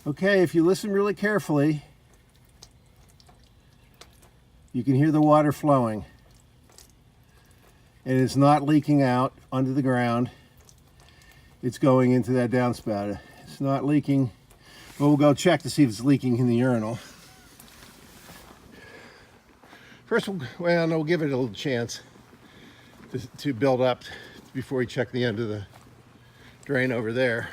Okay, if you listen really carefully, you can hear the water flowing. And it's not leaking out under the ground. It's going into that downspout. It's not leaking. Well, we'll go check to see if it's leaking in the urinal. First, we'll give it a little chance to build up before we check the end of the drain over there.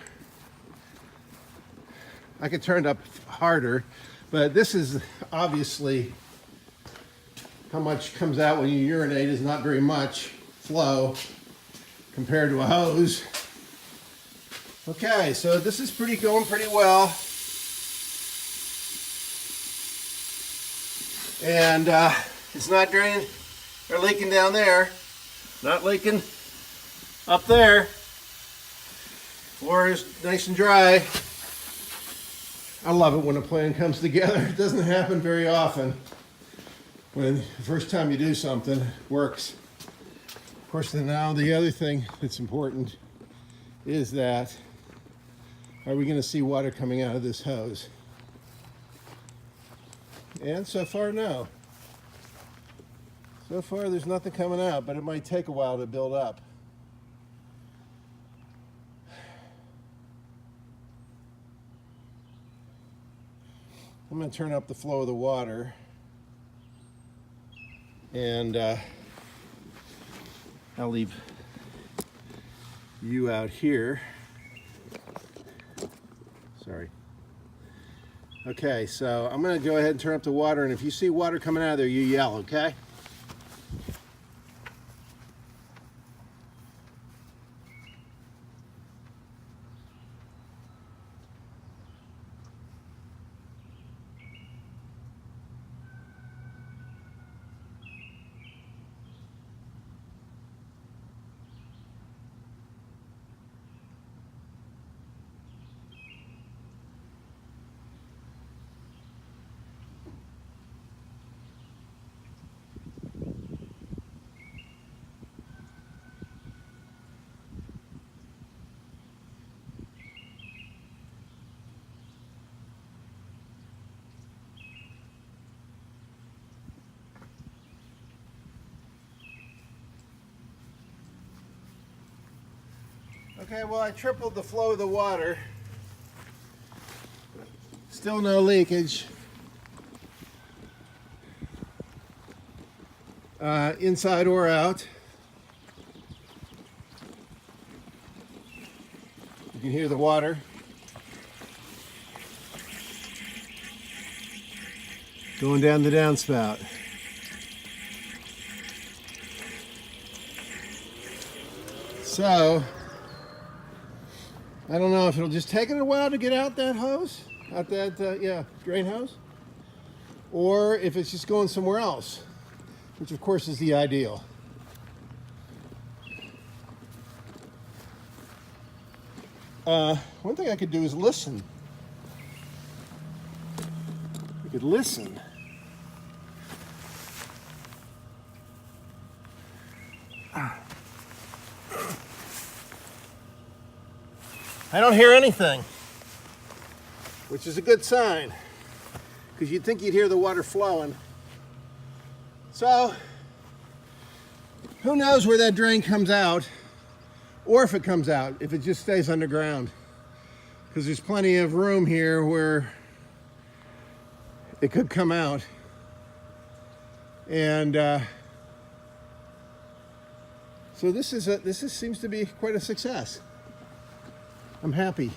I could turn it up harder, but this is obviously how much comes out when you urinate is not very much flow compared to a hose. Okay, so this is going pretty well. And it's not draining or leaking down there. Not leaking up there. Floor is nice and dry. I love it when a plan comes together. It doesn't happen very often. When the first time you do something, it works. Of course, now the other thing that's important is that, are we going to see water coming out of this hose? And so far, no. So far, there's nothing coming out, but it might take a while to build up. I'm going to turn up the flow of the water. And I'll leave you out here. Sorry. Okay, so I'm going to go ahead and turn up the water, and if you see water coming out of there, you yell, okay? Okay, well, I tripled the flow of the water. Still no leakage. Inside or out. You can hear the water. Going down the downspout. So, I don't know if it'll just take it a while to get out that hose, drain hose, or if it's just going somewhere else, which of course is the ideal. One thing I could do is listen. I could listen. I don't hear anything, which is a good sign, because you'd think you'd hear the water flowing. So, who knows where that drain comes out, or if it comes out, if it just stays underground. Because there's plenty of room here where it could come out. And so this seems to be quite a success. I'm happy.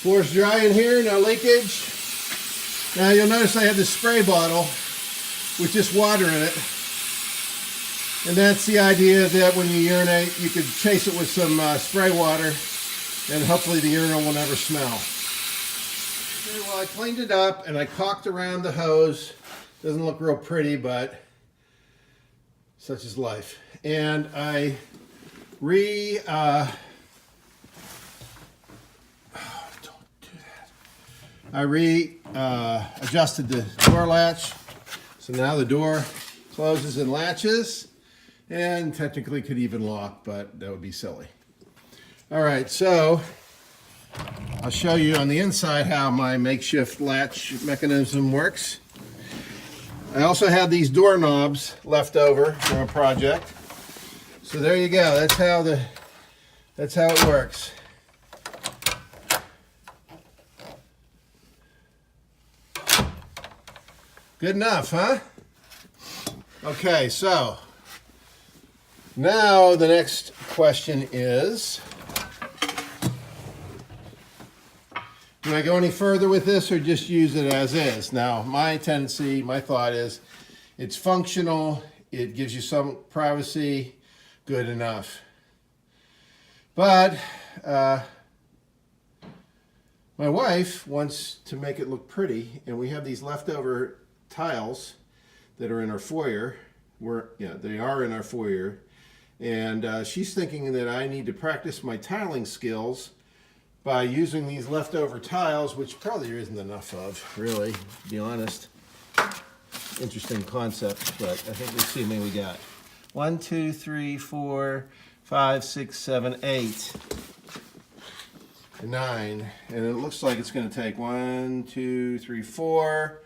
Floor's dry in here, no leakage. Now you'll notice I have this spray bottle with just water in it. And that's the idea that when you urinate, you could chase it with some spray water, and hopefully the urinal will never smell. Okay, well, I cleaned it up and I caulked around the hose. Doesn't look real pretty, but such is life. And I I adjusted the door latch. So now the door closes and latches, and technically could even lock, but that would be silly. All right, so I'll show you on the inside how my makeshift latch mechanism works. I also had these doorknobs left over from a project. So there you go. That's how it works. Good enough, huh? Okay, so now the next question is, do I go any further with this or just use it as is? Now, my thought is, it's functional, it gives you some privacy, good enough. But my wife wants to make it look pretty, and we have these leftover tiles that are in our foyer. They are in our foyer, and she's thinking that I need to practice my tiling skills by using these leftover tiles, which probably there isn't enough of, really, to be honest. Interesting concept, but I think let's see how many we got. 1, 2, 3, 4, 5, 6, 7, 8, 9, and it looks like it's going to take 1, 2, 3, 4.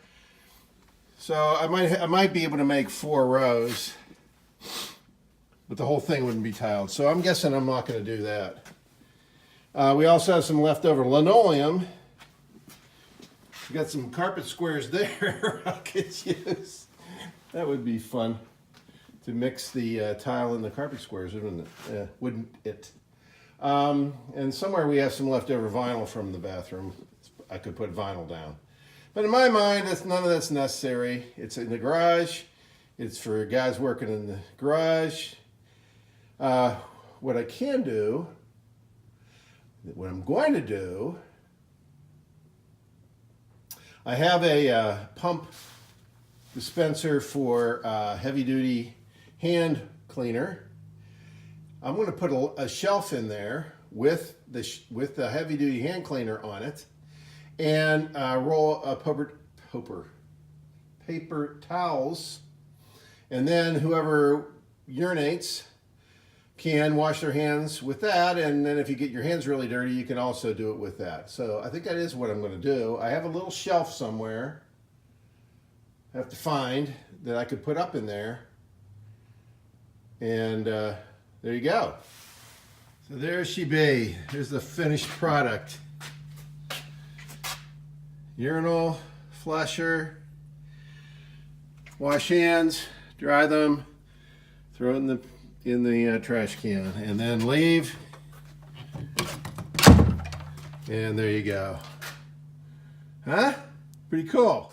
So I might be able to make 4 rows, but the whole thing wouldn't be tiled. So I'm guessing I'm not going to do that. We also have some leftover linoleum. We got some carpet squares there I could use. That would be fun to mix the tile and the carpet squares, wouldn't it? And somewhere we have some leftover vinyl from the bathroom. I could put vinyl down. But in my mind, none of that's necessary. It's in the garage. It's for guys working in the garage. What I'm going to do, I have a pump dispenser for heavy-duty hand cleaner. I'm going to put a shelf in there with the heavy-duty hand cleaner on it, and roll a paper towels, and then whoever urinates can wash their hands with that, and then if you get your hands really dirty, you can also do it with that. So I think that is what I'm going to do. I have a little shelf somewhere I have to find that I could put up in there, and there you go. So there she be. Here's the finished product. Urinal flusher. Wash hands, dry them, throw it in the trash can, and then leave. And there you go. Huh? Pretty cool.